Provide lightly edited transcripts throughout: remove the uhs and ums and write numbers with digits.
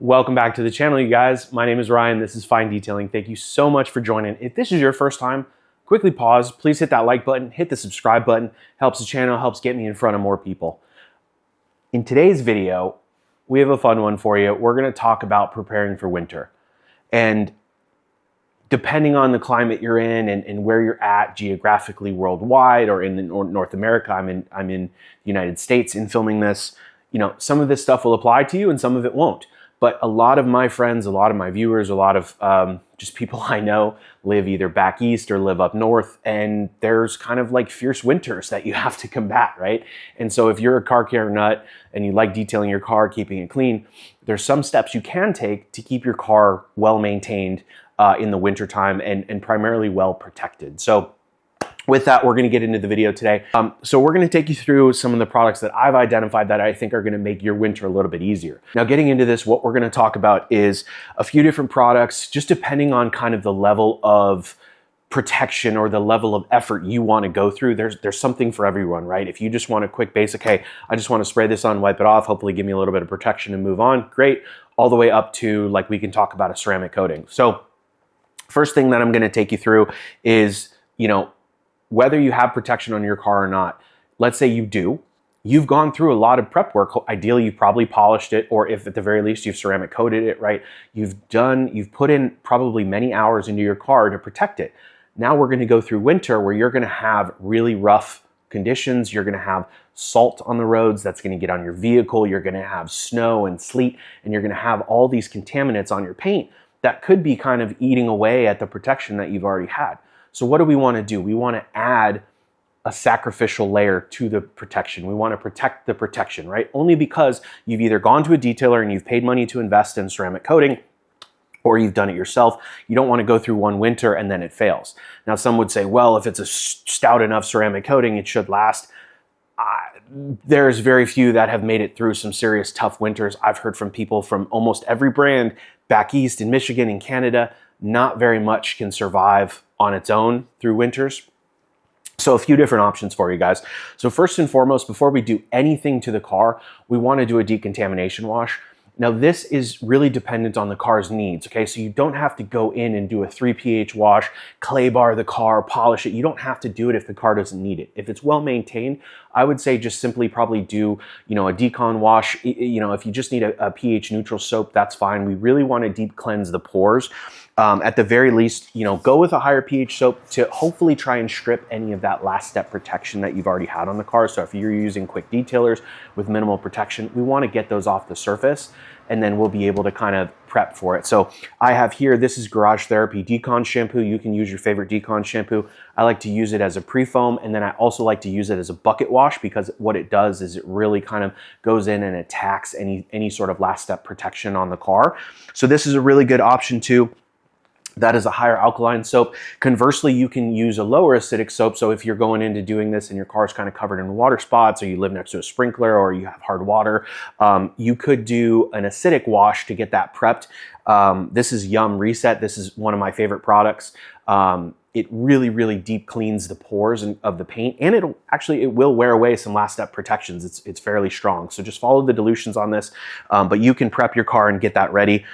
Welcome back to the channel, you guys. My name is Ryan. This is Fine Detailing. Thank you so much for joining. If this is your first time, quickly pause. Please hit that like button, hit the subscribe button. Helps the channel, helps get me in front of more people. In today's video, we have a fun one for you. We're going to talk about preparing for winter. And depending on the climate you're in and where you're at geographically worldwide or in North America, I'm in the United States in filming this, some of this stuff will apply to you and some of it won't. But a lot of my friends, a lot of my viewers, a lot of just people I know live either back east or live up north, and there's kind of like fierce winters that you have to combat, right? And so if you're a car care nut and you like detailing your car, keeping it clean, there's some steps you can take to keep your car well maintained in the wintertime and primarily well protected. So with that, we're going to get into the video today. So we're going to take you through some of the products that I've identified that I think are going to make your winter a little bit easier. Now, getting into this, what we're going to talk about is a few different products, just depending on kind of the level of protection or the level of effort you want to go through. There's something for everyone, right? If you just want a quick basic, hey, I just want to spray this on, wipe it off, hopefully give me a little bit of protection and move on, great. All the way up to, like, we can talk about a ceramic coating. So first thing that I'm going to take you through is, whether you have protection on your car or not. Let's say you do. You've gone through a lot of prep work. Ideally, you've probably polished it, or if at the very least you've ceramic coated it, right? You've put in probably many hours into your car to protect it. Now we're going to go through winter where you're going to have really rough conditions. You're going to have salt on the roads that's going to get on your vehicle. You're going to have snow and sleet, and you're going to have all these contaminants on your paint that could be kind of eating away at the protection that you've already had. So what do we want to do? We want to add a sacrificial layer to the protection. We want to protect the protection, right? Only because you've either gone to a detailer and you've paid money to invest in ceramic coating, or you've done it yourself. You don't want to go through one winter and then it fails. Now, some would say, well, if it's a stout enough ceramic coating, it should last. There's very few that have made it through some serious tough winters. I've heard from people from almost every brand back east in Michigan and Canada. Not very much can survive on its own through winters. So a few different options for you guys. So first and foremost, before we do anything to the car, we want to do a decontamination wash. Now this is really dependent on the car's needs, okay? So you don't have to go in and do a 3 pH wash, clay bar the car, polish it. You don't have to do it if the car doesn't need it. If it's well maintained, I would say just simply probably do, a decon wash. If you just need a pH neutral soap, that's fine. We really want to deep cleanse the pores. At the very least, go with a higher pH soap to hopefully try and strip any of that last step protection that you've already had on the car. So if you're using quick detailers with minimal protection, we want to get those off the surface, and then we'll be able to kind of prep for it. So I have here, this is Garage Therapy Decon Shampoo. You can use your favorite Decon shampoo. I like to use it as a pre-foam, and then I also like to use it as a bucket wash, because what it does is it really kind of goes in and attacks any sort of last step protection on the car. So this is a really good option too. That is a higher alkaline soap. Conversely, you can use a lower acidic soap. So if you're going into doing this and your car is kind of covered in water spots, or you live next to a sprinkler, or you have hard water, you could do an acidic wash to get that prepped. This is Yum Reset. This is one of my favorite products. It really, really deep cleans the pores of the paint, and it will wear away some last step protections. It's fairly strong. So just follow the dilutions on this, but you can prep your car and get that ready.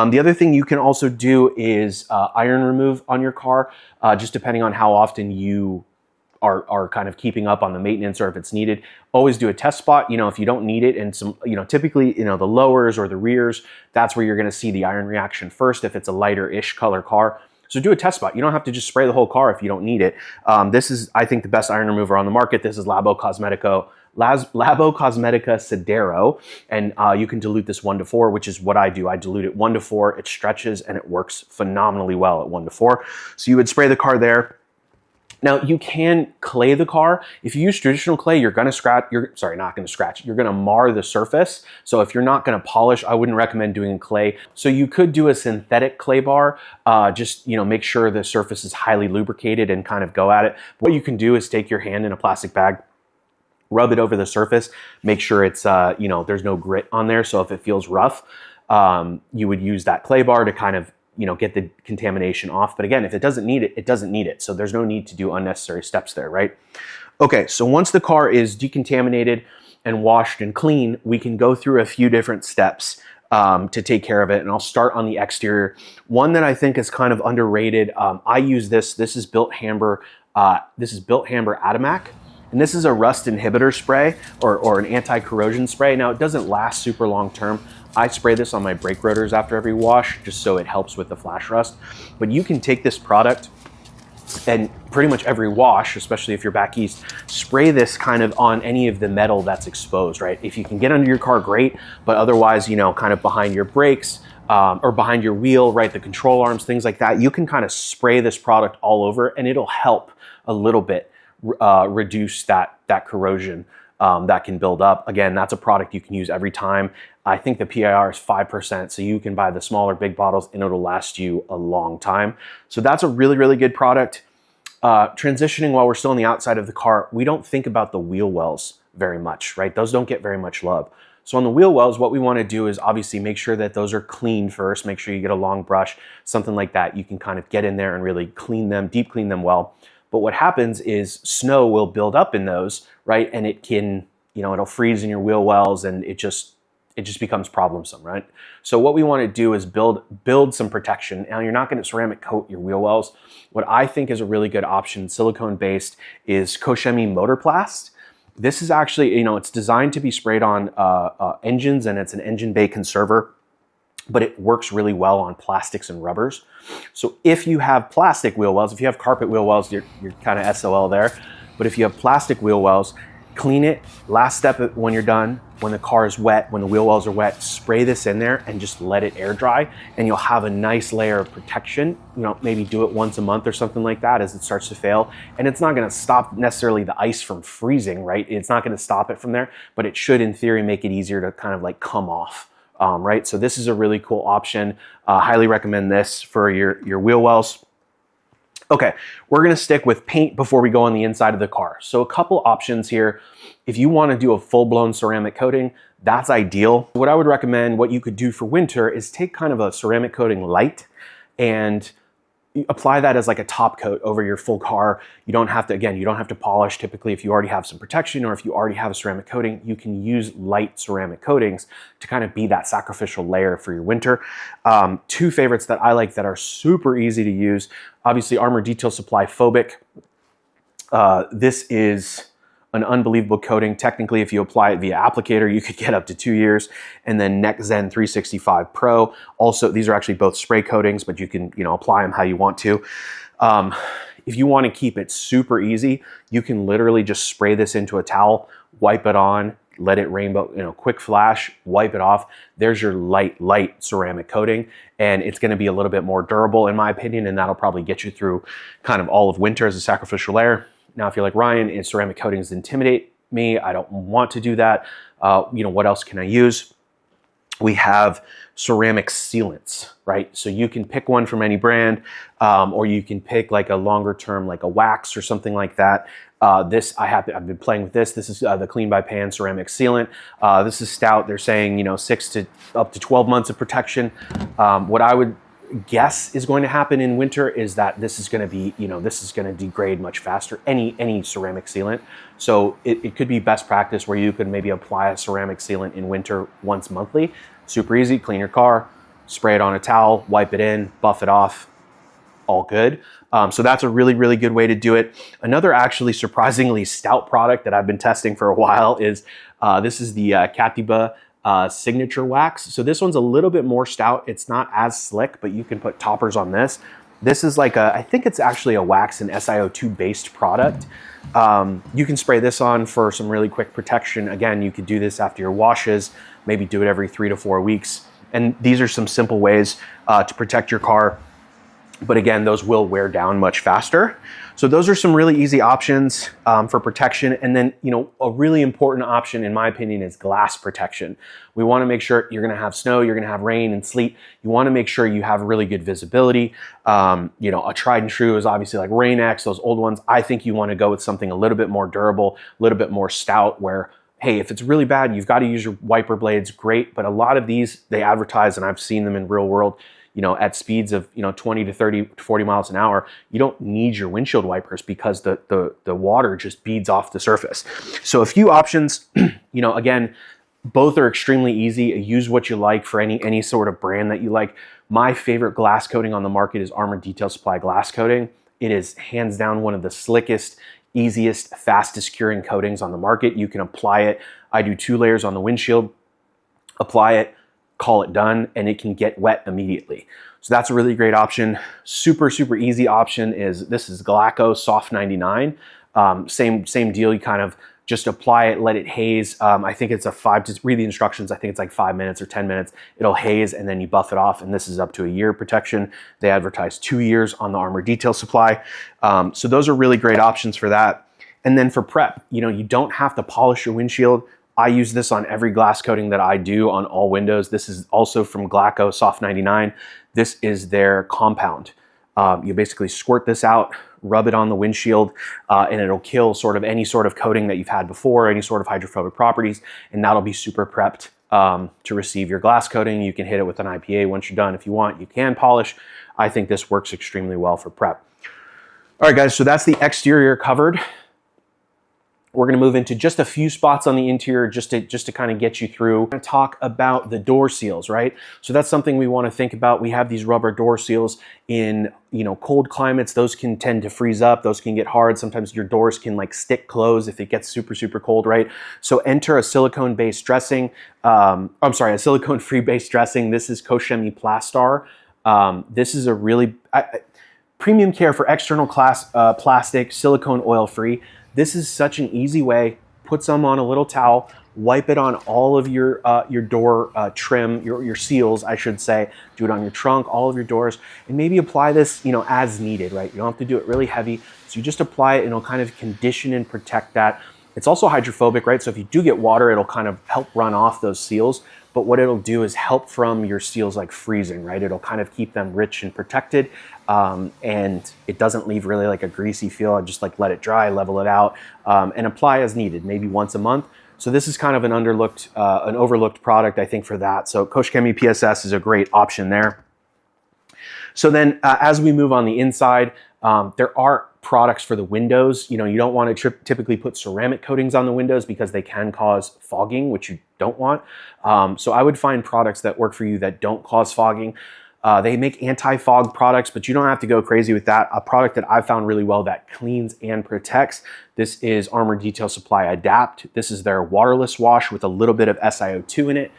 The other thing you can also do is iron remove on your car, just depending on how often you are kind of keeping up on the maintenance, or if it's needed. Always do a test spot. If you don't need it, and typically, the lowers or the rears, that's where you're going to see the iron reaction first if it's a lighter-ish color car. So do a test spot. You don't have to just spray the whole car if you don't need it. This is, I think, the best iron remover on the market. This is Labo Cosmetica Sidero, and you can dilute this 1:4, which is what I do. I dilute it 1:4. It stretches and it works phenomenally well at 1:4. So you would spray the car there. Now you can clay the car. If you use traditional clay, you're going to scratch. You're going to mar the surface. So if you're not going to polish, I wouldn't recommend doing clay. So you could do a synthetic clay bar. Just make sure the surface is highly lubricated and kind of go at it. What you can do is take your hand in a plastic bag, rub it over the surface, make sure it's, there's no grit on there. So if it feels rough, you would use that clay bar to kind of, get the contamination off. But again, if it doesn't need it, it doesn't need it. So there's no need to do unnecessary steps there, right? Okay, so once the car is decontaminated and washed and clean, we can go through a few different steps to take care of it. And I'll start on the exterior. One that I think is kind of underrated. I use this. This is Built Hamber. Atomac. And this is a rust inhibitor spray or an anti-corrosion spray. Now, it doesn't last super long term. I spray this on my brake rotors after every wash just so it helps with the flash rust. But you can take this product and pretty much every wash, especially if you're back east, spray this kind of on any of the metal that's exposed, right? If you can get under your car, great. But otherwise, you know, kind of behind your brakes or behind your wheel, right? The control arms, things like that. You can kind of spray this product all over and it'll help a little bit reduce that corrosion that can build up. Again, that's a product you can use every time. I think the PIR is 5%, so you can buy the smaller big bottles and it'll last you a long time. So that's a really, really good product. Transitioning while we're still on the outside of the car, we don't think about the wheel wells very much, right? Those don't get very much love. So on the wheel wells, what we want to do is obviously make sure that those are clean first. Make sure you get a long brush, something like that. You can kind of get in there and really clean them, deep clean them well. But what happens is snow will build up in those, right? And it can, you know, it'll freeze in your wheel wells and it just becomes problemsome, right? So what we want to do is build some protection. Now, you're not going to ceramic coat your wheel wells. What I think is a really good option, silicone based, is Koshemi Motorplast. This is actually, you know, it's designed to be sprayed on engines, and it's an engine bay conserver, but it works really well on plastics and rubbers. So if you have plastic wheel wells, if you have carpet wheel wells, you're kind of SOL there. But if you have plastic wheel wells, clean it. Last step when you're done, when the car is wet, when the wheel wells are wet, spray this in there and just let it air dry, and you'll have a nice layer of protection. You know, maybe do it once a month or something like that as it starts to fail. And it's not going to stop necessarily the ice from freezing, right? It's not going to stop it from there, but it should in theory make it easier to kind of like come off. Right? So this is a really cool option. Highly recommend this for your wheel wells. Okay, we're gonna stick with paint before we go on the inside of the car. So a couple options here. If you wanna do a full-blown ceramic coating, that's ideal. What I would recommend, what you could do for winter, is take kind of a ceramic coating light and apply that as like a top coat over your full car. You don't have to, again, you don't have to polish. Typically, if you already have some protection or if you already have a ceramic coating, you can use light ceramic coatings to kind of be that sacrificial layer for your winter. Two favorites that I like that are super easy to use, obviously Armor Detail Supply Phobic. This is an unbelievable coating. Technically, if you apply it via applicator, you could get up to 2 years. And then NextZen 365 Pro. Also, these are actually both spray coatings, but you can, you know, apply them how you want to. If you want to keep it super easy, you can literally just spray this into a towel, wipe it on, let it rainbow, you know, quick flash, wipe it off. There's your light ceramic coating, and it's going to be a little bit more durable in my opinion, and that'll probably get you through kind of all of winter as a sacrificial layer. Now, if you're like, Ryan, ceramic coatings intimidate me, I don't want to do that. You know, what else can I use? We have ceramic sealants, right? So you can pick one from any brand, or you can pick like a longer term, like a wax or something like that. I've been playing with this. This is the Clean by Pan ceramic sealant. This is stout. They're saying, you know, 6 to up to 12 months of protection. What I would guess is going to happen in winter is that this is going to be, you know, this is going to degrade much faster, any ceramic sealant. So it could be best practice where you could maybe apply a ceramic sealant in winter once monthly. Super easy, clean your car, spray it on a towel, wipe it in, buff it off, all good. So that's a really, really good way to do it. Another actually surprisingly stout product that I've been testing for a while is, this is the Katiba Signature Wax. So this one's a little bit more stout. It's not as slick, but you can put toppers on this. This is like I think it's actually a wax and SiO2 based product. You can spray this on for some really quick protection. Again, you could do this after your washes, maybe do it every 3 to 4 weeks. And these are some simple ways to protect your car. But again, those will wear down much faster. So those are some really easy options for protection. And then, you know, a really important option in my opinion is glass protection. We want to make sure you're going to have snow, you're going to have rain and sleet. You want to make sure you have really good visibility. You know, a tried and true is obviously like Rain-X, those old ones. I think you want to go with something a little bit more durable, a little bit more stout where, hey, if it's really bad, you've got to use your wiper blades, great. But a lot of these, they advertise, and I've seen them in real world, you know, at speeds of, you know, 20 to 30 to 40 miles an hour, you don't need your windshield wipers because the water just beads off the surface. So a few options, you know, again, Both are extremely easy. Use what you like for any sort of brand that you like. My favorite glass coating on the market is Armor Detail Supply glass coating. It is hands down one of the slickest, easiest, fastest curing coatings on the market. You can apply it. I do 2 layers on the windshield, apply it, call it done, and it can get wet immediately. So that's a really great option. Super, super easy option is, this is Glaco Soft 99. Same deal. You kind of just apply it, let it haze. I think it's read the instructions. I think it's like 5 minutes or 10 minutes. It'll haze and then you buff it off. And this is up to a year protection. They advertise 2 years on the Armor Detail Supply. So those are really great options for that. And then for prep, you don't have to polish your windshield. I use this on every glass coating that I do on all windows. This is also from Glaco Soft 99. This is their compound. You basically squirt this out, rub it on the windshield, and it'll kill sort of any sort of coating that you've had before, any sort of hydrophobic properties, and that'll be super prepped to receive your glass coating. You can hit it with an IPA once you're done if you want. You can polish. I think this works extremely well for prep. All right, guys, so that's the exterior covered. We're going to move into just a few spots on the interior just to kind of get you through. We're going to talk about the door seals, right? So that's something we want to think about. We have these rubber door seals in, cold climates. Those can tend to freeze up. Those can get hard. Sometimes your doors can like stick closed if it gets super, super cold, right? So enter a silicone-based dressing. A silicone-free based dressing. This is Koshemi Plastar. This is a really premium care for external plastic, silicone oil-free. This is such an easy way. Put some on a little towel, wipe it on all of your door trim, your seals, I should say. Do it on your trunk, all of your doors, and maybe apply this, as needed, right? You don't have to do it really heavy. So you just apply it and it'll kind of condition and protect that. It's also hydrophobic, right? So if you do get water, it'll kind of help run off those seals. But what it'll do is help from your seals like freezing, right? It'll kind of keep them rich and protected. And it doesn't leave really like a greasy feel. I just like let it dry, level it out, and apply as needed, maybe once a month. So this is kind of an overlooked product, I think, for that. So Koshemi PSS is a great option there. So then as we move on the inside, there are products for the windows. You don't want to typically put ceramic coatings on the windows because they can cause fogging, which you don't want. So I would find products that work for you that don't cause fogging. They make anti-fog products, but you don't have to go crazy with that. A product that I found really well that cleans and protects, this is Armor Detail Supply Adapt. This is their waterless wash with a little bit of SiO2 in it.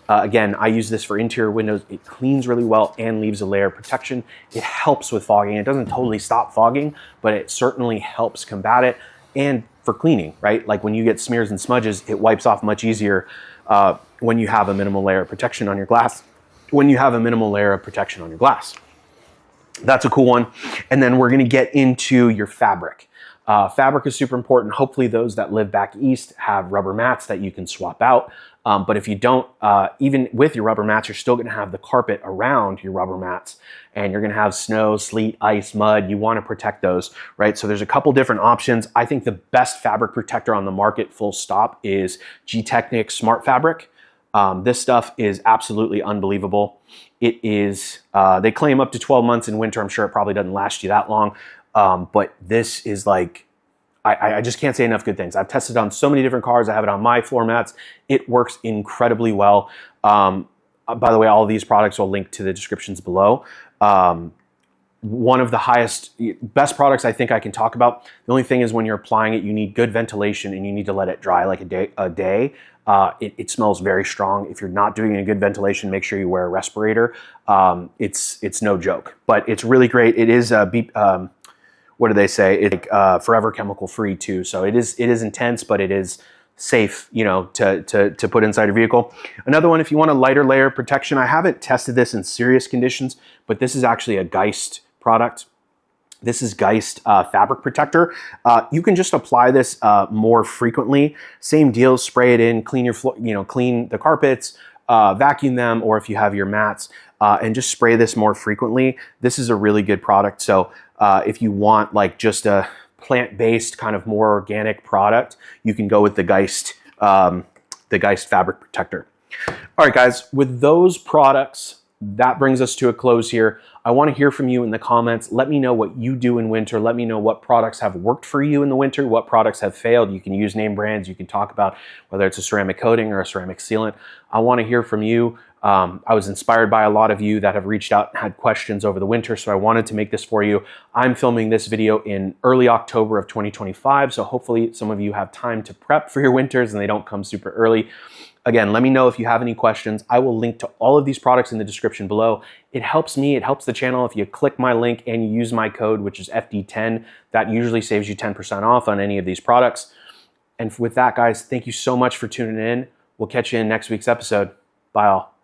Again, I use this for interior windows. It cleans really well and leaves a layer of protection. It helps with fogging. It doesn't totally stop fogging, but it certainly helps combat it. And for cleaning, right? Like when you get smears and smudges, it wipes off much easier when you have a minimal layer of protection on your glass. That's a cool one. And then we're going to get into your fabric. Fabric is super important. Hopefully those that live back east have rubber mats that you can swap out. But if you don't, even with your rubber mats, you're still going to have the carpet around your rubber mats, and you're going to have snow, sleet, ice, mud. You want to protect those, right? So there's a couple different options. I think the best fabric protector on the market, full stop, is G-Technic Smart Fabric. This stuff is absolutely unbelievable. It is, they claim up to 12 months in winter. I'm sure it probably doesn't last you that long. But this is like, I just can't say enough good things. I've tested it on so many different cars. I have it on my floor mats. It works incredibly well. By the way, all of these products will link to the descriptions below. One of the best products I think I can talk about. The only thing is when you're applying it, you need good ventilation and you need to let it dry like a day. It smells very strong. If you're not doing a good ventilation, make sure you wear a respirator. It's no joke, but it's really great. It is what do they say? It's forever chemical free too. So it is intense, but it is safe, to put inside your vehicle. Another one, if you want a lighter layer of protection, I haven't tested this in serious conditions, but this is actually a Geist product. This is Geist fabric protector. You can just apply this more frequently. Same deal, spray it in, clean your floor, clean the carpets, vacuum them, or if you have your mats, and just spray this more frequently. This is a really good product. So if you want like just a plant-based kind of more organic product, you can go with the Geist fabric protector. All right, guys, with those products, that brings us to a close here. I want to hear from you in the comments. Let me know what you do in winter. Let me know what products have worked for you in the winter, what products have failed. You can use name brands. You can talk about whether it's a ceramic coating or a ceramic sealant. I want to hear from you. I was inspired by a lot of you that have reached out and had questions over the winter, so I wanted to make this for you. I'm filming this video in early October of 2025, so hopefully some of you have time to prep for your winters and they don't come super early. Again, let me know if you have any questions. I will link to all of these products in the description below. It helps me, it helps the channel if you click my link and you use my code, which is FD10. That usually saves you 10% off on any of these products. And with that, guys, thank you so much for tuning in. We'll catch you in next week's episode. Bye all.